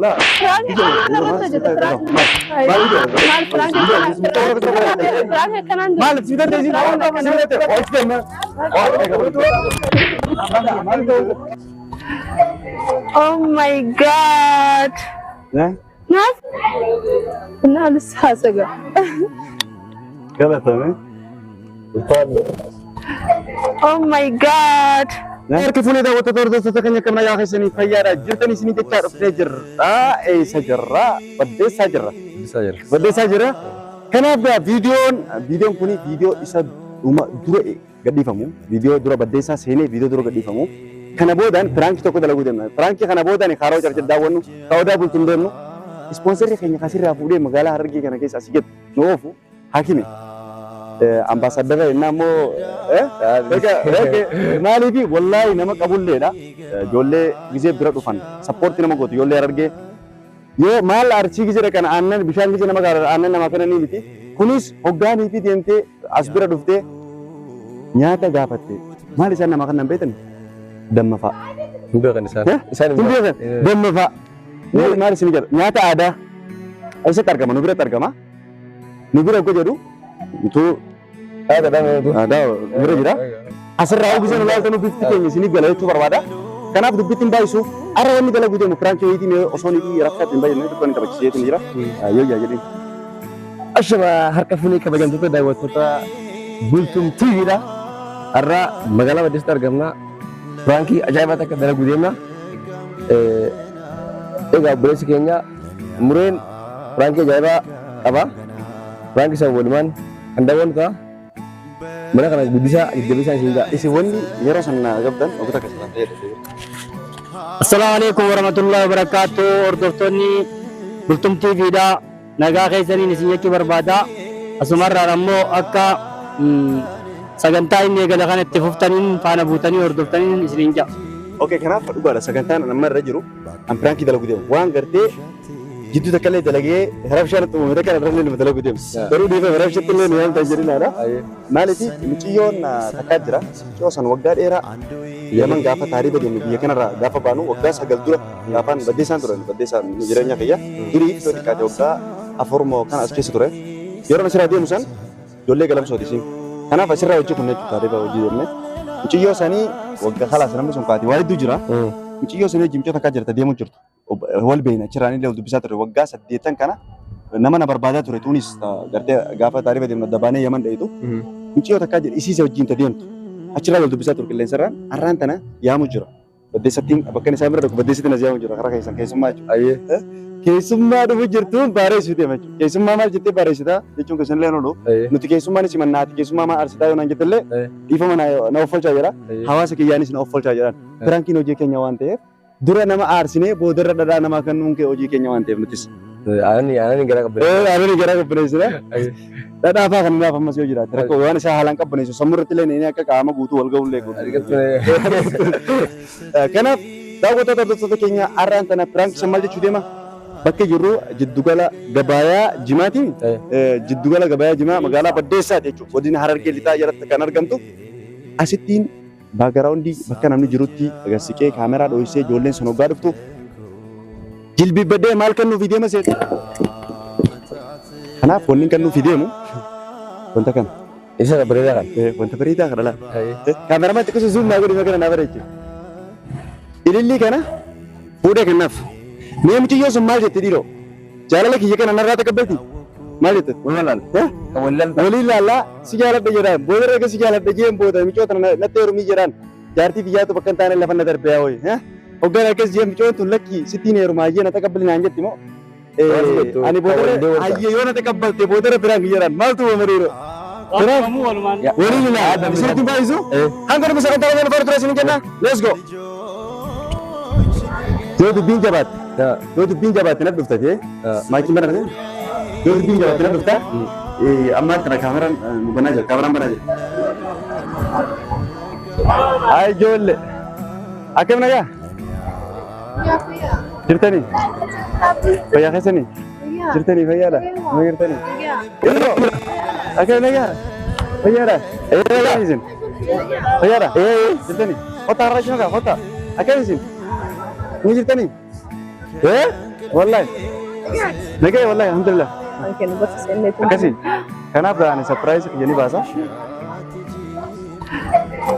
لا Oh my God. ناس أنا لسه حاسقة. غلط أنا. Oh my God. كيف ندا وتدور تتكلم كم نجاح سني خيارات جرتني سني تكار فجر أي سجرة بدي سجرة كنا فيديو كوني فيديو إسا دوما دورة قد يفهموا فيديو دورة بدي سني فيديو دورة قد يفهموا كنا بودان فرانك توكو دلوا دمنا فرانك كنا بودان خارج أرجع داونو كودا بولتون دمنو سبونسر خيني خاسر رافودي مقالة هرجي كنا كيس أسيجت نوفو حكيمي ambassador namo mali bi wallahi nama qabul leeda jolle gize bira dufan support nama goto jolle arge yo mal archi gize kan annan bishan gize nama gar annan nama kana ni miti kunis hoggani fi dente asbira dufte nyaata gaafatte mal isan nama kana beetan damma fa beekan isan damma fa mal isin jar nyaata ada aisa targama nubira ko jadu itu ada bira jira asirra ugu sen laa tanu bifti kenya sini gala itu barbada kanaf du bitin baisu ara wani gala gude mu franke yiti ne osoni di rafat din bayne to kan tabaki yiti jira yo ya jadi ashaba harka funi ka bagan tuta dai wata bultum tira arra magala badistar gamna franki ajaiba ta ka dala gude na ega bresi kenya muren franki ajaiba apa franki sa wonman anda wonta mana kana bisa sehingga isi woni yero sanna gabdan aku tak kesan Assalamualaikum warahmatullahi wabarakatuh ordoftoni bultum TV da naga kaisani nisinya ki barbada asumarra rammo akka sagantai ne gala kana tifuftanin fana butani ordoftanin isininja oke kenapa uga ada sagantan namar rajuru am pranki dalagu dem wan garte jitu takale dalage harafshan tu mereka rafshan ni dalagu dem baru dia harafshan tu ni yang tajiri nara malati muciyon takajra cosan wagga era yaman gafa tariba dem biya kanara gafa banu wagga sagal dura gafan badesan jiranya kaya duri to dikate wagga aformo kan askesi tore yoro nasira dia musan dolle galam so disim kana fasira wajju kunne tariba wajju dem muciyo sani wagga khalas namu son kati walidu jira muciyo sani jimcho takajra ta demu jurtu wal beena chirani le du bisatore wagga sadeetan kana namana barbada tore tunis garte gafa tariba dem dabane yaman daitu muciyo takajra isi se wajjin ta demtu achira wal du bisatore kelen saran arrantana yamu jira badesatin bakane samira ko badesatin yamu jira kara kaisan kaisumma aye kaisumma du jirtu bare sute machu kaisumma mal jitte bare sita jechun kasan le no nuti kaisumma ni simannati kaisumma ma arsita yo nan jetelle ifama na ofalcha jira hawasa ke yanis na ofalcha jira franki no je kenya wante dura nama arsine bodara dada nama kan unke oji kenya wante nutis ani gara kabre sira dada fa kan na famas yo jira trako wani sa halan kabne so samurti le ne ka kama butu wal gaul le ko kana dago to kenya arantana prank samal chudema bakke jiru jiddugala gabaya jimati jiddugala gabaya jima magala badesa techu wadina hararge lita yarat kan argamtu asitin background di bakka namni jirutti agasike kamera doise jollen sono gaduftu jilbi bade mal kanu video ma set ana fonin kanu video mu konta kan isa berita kan konta berita kadala kamera ma tikku zoom nagori magana na bareke ililli kana bude kanaf nem ci yosu mal jette diro jalala ki yekana narata kabati mal jette walala sigala de jara bodere ke sigala de jem boda mi chotana na teru mi jaran jarti biya to bakkan tane lafan nadar be hoy ogara ke jem chotu lakki sitine ru maje na takabbali anjetti mo ani bodere ayye yona takabbalte bodere pirang jaran mal tu mariro kamu walman wani na sitin baisu hanggar bisa kata na fartra sini kenna let's go do bin jabat do bin jabat na dufta je maki mana ne do bin jabat na dufta amma tana kamera banaje kamera banaje ay jolle akem na ya Certani Paya kesani Certani paya dah Certani أكيد نجا خيارة إيه لازم خيارة إيه جتني خطة الرجل نجا خطة أكيد لازم مين جتني إيه والله نجا والله الحمد لله ممكن بس سنة كسي كان أبغى أنا سرپرايز كجني باسا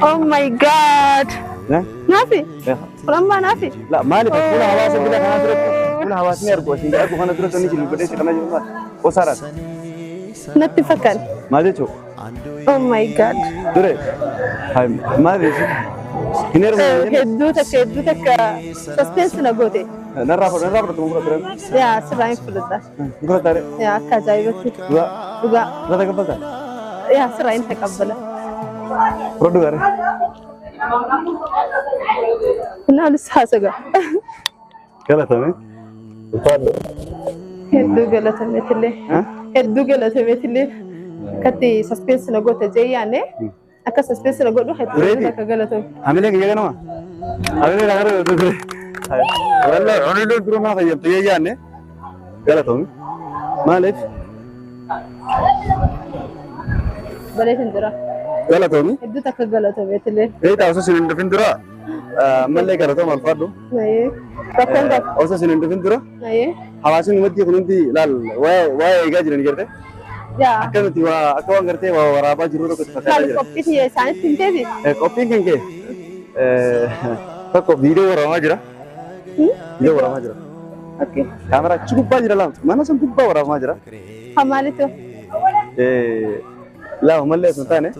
Oh my god نافي رمى نافي لا مالي كل حواس كده كان أدرك كل حواس نيركو سينجا أكو كان أدرك تاني كلي بدي سكنا جوا وسارات نتفكر ما ده شو Oh my god دوري هاي ما ده شو هنير هدوتك سسبنس نقولي نرى تمام كده يا سراين فلدا نقول تاري يا كجايبتي لا تقبل يا سراين تقبله برودو كاره أنا لسه سجى كلا تمام هدو قلت مثلي كتي سسبنس نقول تجي يعني أكا سسبنس نقول واحد قلت عامل إيه كده نوع عامل إيه نعرف والله أنا لو تروح ما خيب تيجي يعني كلا تمام ما ليش بلاش ندرا كلا تمام هدو تقلت مثلي إيه تاسو سيلندر فيندرا ملك كلا تمام الفادو أيه ركن رك أوسا سيلندر فيندرا أيه حواسين مدي كنتي لا واي جاجرين كده يا أكمل توا أكوان كرتي ورابا جرورو كتفتح كل كوبي هي سنة تنتهي كوبين كنكي تكو فيديو ورا جرا فيديو ورا جرا أوكي كاميرا cukup banyak dalam mana sampai bawa ورا ما جرا حمالي تو لا هم اللي سنتانه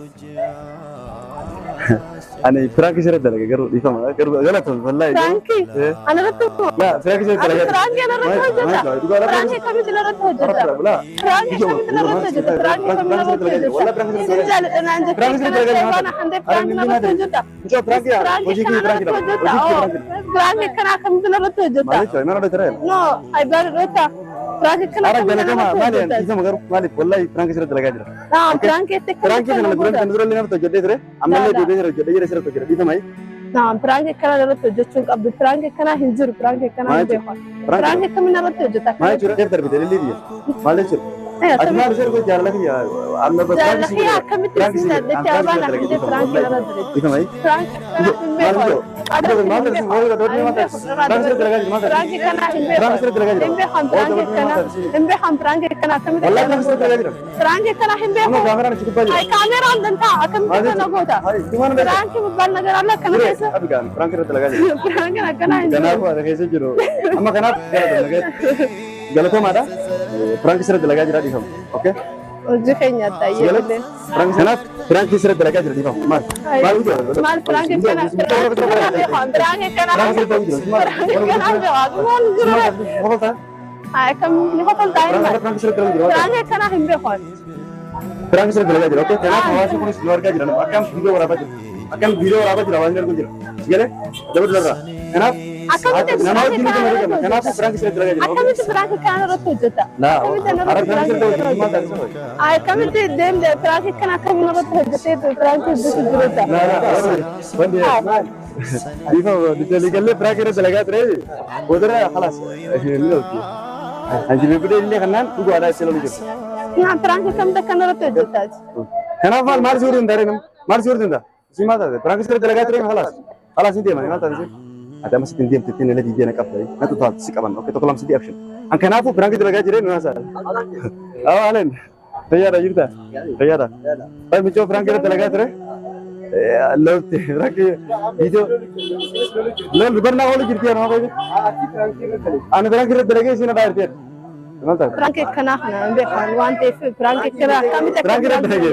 أنا فرانكي شريت لك قرر يفهم غلط والله فرانكي أنا رتبه لا فرانكي شريت لك فرانكي أنا رتبه فرانكي كم تلا رتبه لا فرانكي كم تلا رتبه فرانكي كم تلا رتبه ولا فرانكي شريت لك سنجال أنا عندي أنا عندي فرانكي رتبه شو فرانكي يا وجهي فرانكي فرانكي كنا كم تلا رتبه ما ليش ما نقدر ترى نو هايبر رتا فرانكي كنا أنا كم جالك تلا ما مالي رتبه إذا ما قرب مالي والله فرانكي شريت لك أجر فرانكي فرانكي أنا نقول نقول لنا تجدي ترى أما اللي جدي شريت لك إذا ما هي نعم فرانكي كنا رتبه جتشون قبل فرانكي كنا هنجر فرانكي كنا هنجر فرانكي كم رتبه جتك ما يصير كيف تربي ترى ليه ما ليش أجمع رجال كوي جال لك يا أنا بس جال لك يا كم تسمع ده أبانا عندي فرانكي رتبه إذا ما هي فرانكي ما ليش ما ليش فرانكي كنا فرانكي كنا كم فرانكي كنا هاي كاميرا عندنا كم نقودا فرانكي مبان نجار الله كنا كيسه فرانكي كنا كنا هذا كيسه جرو أما كنا गलत हो मारा फ्रैंक सिर लगा जरा दिखाओ ओके मुझे कहीं आता है ये बोले फ्रैंक सिर लगा जरा दिखाओ मार मार फ्रैंक करना होता हाय कम होता टाइम फ्रैंक करना हम भी कौन फ्रैंक सिर लगा जरा ओके तेरा आवाज को स्लोअर का जरा अकम वीडियो बराबर जरा आवाज को जरा गले जबर लगा है ना kenapa Frank sering terjadi? Kami tu Frank kan ratu juta. Nah, Frank sering terjadi. Ay kami tu dem de Frank kan kami ratu juta tu Frank juta. Nah, bandi. Ifa diteli kali Frank ini terlaga terjadi. Udara خلاص. Ini okey. Anjir berbeda ini kanan, tu ada selalu gitu. Nah, Frank kan ratu juta. Kenapa mar suruh dari nam? Mar suruh tunda. Sima tadi. Frank sering terlaga terjadi خلاص. خلاص ini mana tadi? Ada masih tindiam tindiam lagi dia nak apa? Nanti tu tak sikaman. Okey, tu kalau masih di action. Angkat apa? Berang kita lagi jadi nuasa. Alen, tayar aja kita. Tayar. Tapi macam berang kita lagi terus. Love te. Berang video. Love lebar nak boleh jadi apa itu? Anu berang kita lagi sini ada artian. Kenapa? Berang kita kena ambil kan. One day berang kita kami tak berang kita lagi.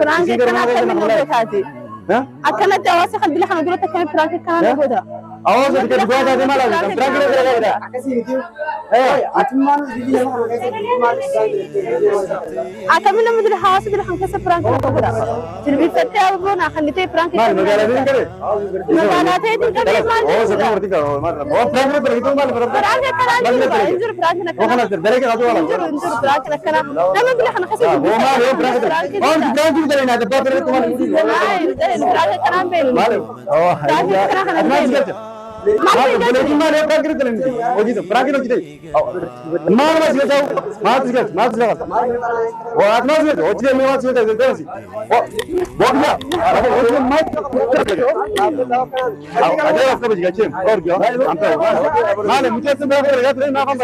Berang kita kena boleh tadi. أكلنا جواز خد لحنا قلت كم فرانك كان نقوده. أول شيء كده جواز هذا ما له فرانك ده كده. أتمان دي أكملنا مثل حواس دي لحنا كسر فرانك نقوده. تربي فتى أبونا خليته فرانك. ما نقول هذا كده. نقول هذا كده ما. أول شيء كده كده ما. هو فرانك ده كده ما له. فرانك كان إنجر فرانك نكنا. هو خلاص ده كده هذا ولا. إنجر فرانك نكنا. لما بقول لحنا كسر. هو ما هو فرانك ده. هو فرانك ده هنا ده بابا ده كمان. فرانك كان بين. ما له. boleh mana prank itu lagi. Oh gitu, prank itu gitu. Mana masih tahu? Mas silakan. Oh, atmas itu. Oh, jadi memang sudah gitu sih. Oh, boleh. Oh, jadi mas. Ada apa juga cem? Or gyo. Mana mungkin sebab berkat ini nak apa?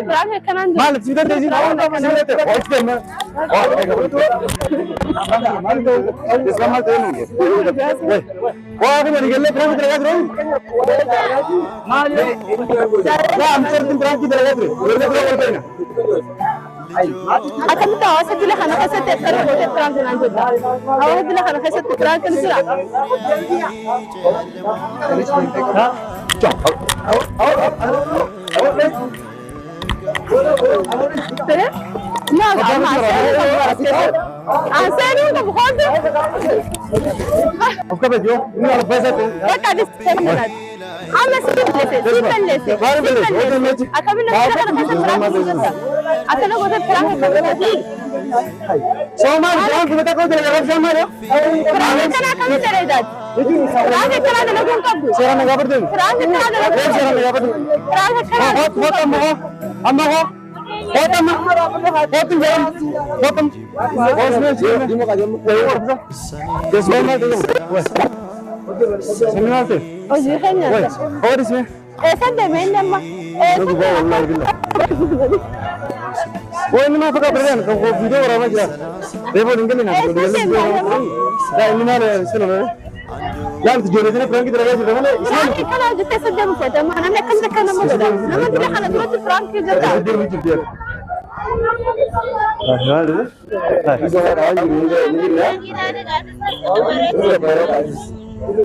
Prank kanan. Mana sudah jadi. Oh, jadi mas. Oh, Islam itu ini. Wah, ini lagi prank terlihat bro. Wah, amcer tim prank terlihat bro. Akan tahu saya bilang anak saya tiap kali buat prank dengan juga. Awak bilang anak saya tiap prank kan sih. Terus? Nah, saya ni tak bukan tu. Apa bejo? Ini apa bahasa tu? What are these terms? Ama simple lese. Akan bilang saya anak saya prank juga. Akan aku buat prank juga. Somar, jangan kita kau terlihat sama dia. Prank kan akan terlihat. Prank kan ada lagu kabu. Siapa nak kabar tu? Prank kan ada lagu. Siapa nak kabar tu? Prank kan ada. Hotam ho, amma ho. Hotam jalan. Hotam. Bosnya sih. Di muka jam. Yes, mana tu? Seminar tu. Oh, jihanya. Oh, di sini. Sande mana mah? Lagu bawa Allah billah. Oh, ini mah pakai berian. Kau video orang aja. Devo tinggal ni. Dah ini mana sini? Yang tujuan itu prank kita lagi sudah mana? Prank kan ada tesa jam saja. Mana nak kan nak nama dah. Nama tidak kalau dulu tu prank juga. Dia lucu dia. Ah, ada. Ah, itu orang lagi ni lah.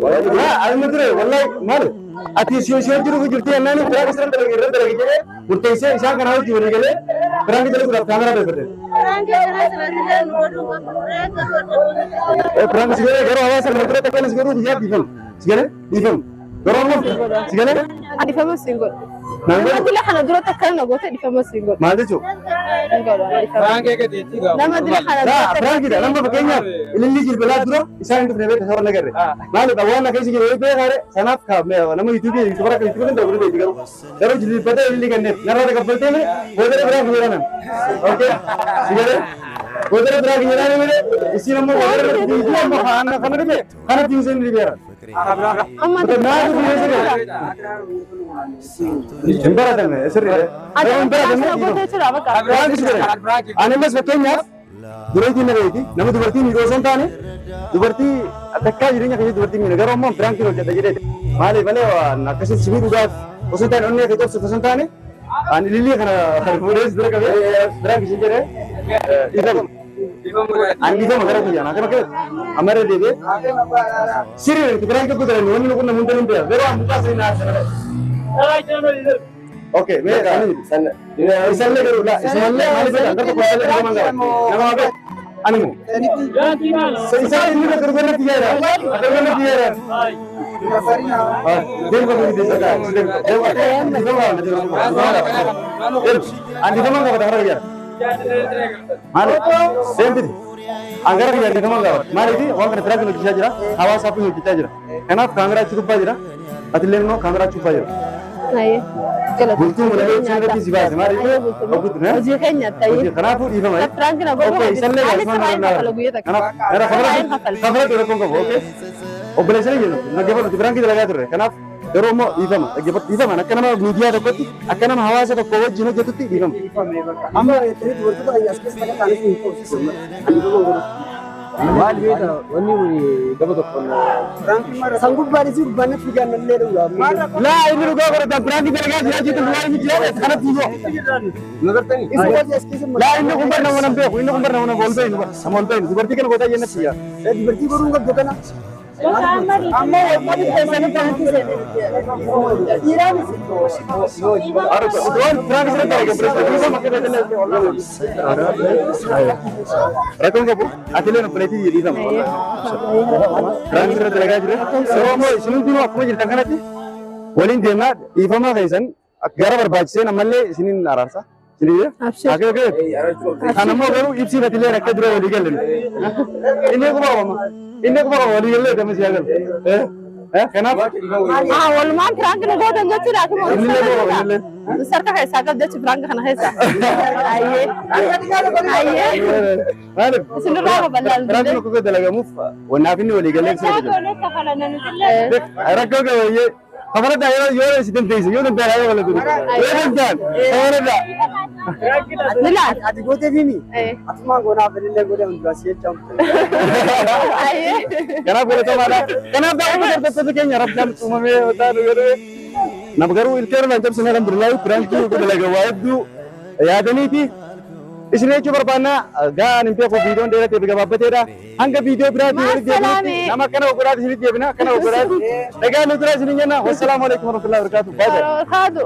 Wah, ada macam wallahi mal. Ati siapa juru jurti anda ni prank seram terlagi je. Urte se isang kan harus juri gele. Prank kita sudah kamera betul. Prank segala garo awas negara tekan segala dia difam. Difam. Garo mo. Segala? Adi famous single. Nama? Nama tidak kalau dulu tekan nak gote di famous single. Mana tu? Prank nama tidak kalau. Dah, prank kita. Nama pakainya. Ini jil belat bro. Isang itu private orang negara. Mana tahu orang nak segala itu negara. Sangat kah? Nama itu dia. Itu orang itu kan tak boleh jadi garo. Garo jil belat ini kan net. Nara dekat betul ni. Boleh prank kita mana? Okay. Segala? Boleh prank kita mana? Isi nama boleh. Itu nama anak kamu ni. Anak tinggi sendiri biar. Amma tu. Jember ada ni, esok ni. Ada prank nak gote tu apa kah? Prank sebenarnya. Ane mas pakainya. Dua ini lagi. Nama dua berti ni dosan tane. Dua berti tekka jadinya kerja dua berti ni. Negara umum prank tu jadi jadi. Malah wah nak kasih sini juga. Dosan tane onnya kita dosan tane. Ane lili kana kemudian sudah kami prank sini. Itu. Andi tu magara punya. Nak apa? Amara dede. Siri kita prank tu kita ni. Oni lokon namun tu dia. Beru muka sini nak. Okay, mereka ni. Ismail dulu lah. Ismail mana pun ada. Kita kuala nama apa? Nama apa? Anu. Ismail ini nak kerja nak tiada. Kerja nak tiada. Dia pun begitu saja. Andi sama apa dah kerja? Mana? Sendiri. Anggar kerja di mana kau? Mana ini? Orang kerja kerja ni kita jera. Hawa sapu ni kita jera. Kenapa kamera cukup aja? Atilem no kamera cukup aja. Naya. Kalau Bultu mulai cakap di sini mari itu, aku tu na. Uji kan nyata ini. Kenapa ini macam? Prank nak gote. Okay, sana lagi mana? Kalau gue tak. Kenapa? Kamera tu rekam kau, okay? Oh boleh saja. Nak jawab tu prank kita lagi tu. Kenapa? Terus mau ifam. Jawab mana? Kenapa media tu kau? Akan nama hawa saya tu kau jenuh jatuh ti ifam. Amma itu waktu tu ayah sekali sekali kali itu. Mal beda, wani dapat apa? Sanggup baris itu banyak juga nelayan juga. Lah ini juga kalau prank kita lagi jadi tu luar ni jelas. Karena tiga. Nagar tani. Isu wajah sekali. Lah ini kumbar nama nampi. Ini kumbar nama boleh ini. Sama boleh. Seperti kan kau tanya ni siapa? Berarti baru enggak bukan? Amma wadi pesane panti se. Iran. Aduh, tuan prank kita lagi. Presiden makan betul. Rekam kau? Atilena peliti jadi sama. Prank kita lagi. Semua mau sini tu aku jadi tanggal nanti. Walin dia nak ifama kaisan. Gara berbaca nama le sini narasa. Sini ya? Agak. Karena mau baru ipsi betul ya rakyat dulu legal. Ini aku bawa mama. Ini aku bawa legal le kami siaga. Kanaaf walumaan piraanki nu gootan jechuudha akkuma sarka keessaa qabda piraanki kana keessa. maaliif Isinirraa babal'aan piraanki nu kukkoo dalagamuuf wannaaf inni walii galee ibsa rakkoo qabayyee kafaladhaa yoo si dandeesse yoo danda'a yoo wala turu yoo danda'an kafaladhaa. Nilaan. Ati gootee fiimi. Atumaan goonaaf illee godhe hunduraa si jecha. Kanaaf godhatamaadha. Kanaaf daa'imman hordoftoota keenya rabshaan uumamee otaa nu godhee nama garuu ilkeerra naan cabsine alhamdulillah piraanki dalaga waa hedduu yaadaniiti. Isin jechuu barbaannaa gaan hin beeku viidiyoon dheeratee fi gabaabbateedha. Hanga viidiyoo biraatiin walitti deebinutti nama akkana oggoraati isinitti deebina akkana oggoraati. Dhagaa nu turaa isinin jenna. Wassalaamu alaikum warahmatullahi wabarakatuh. Kaadu.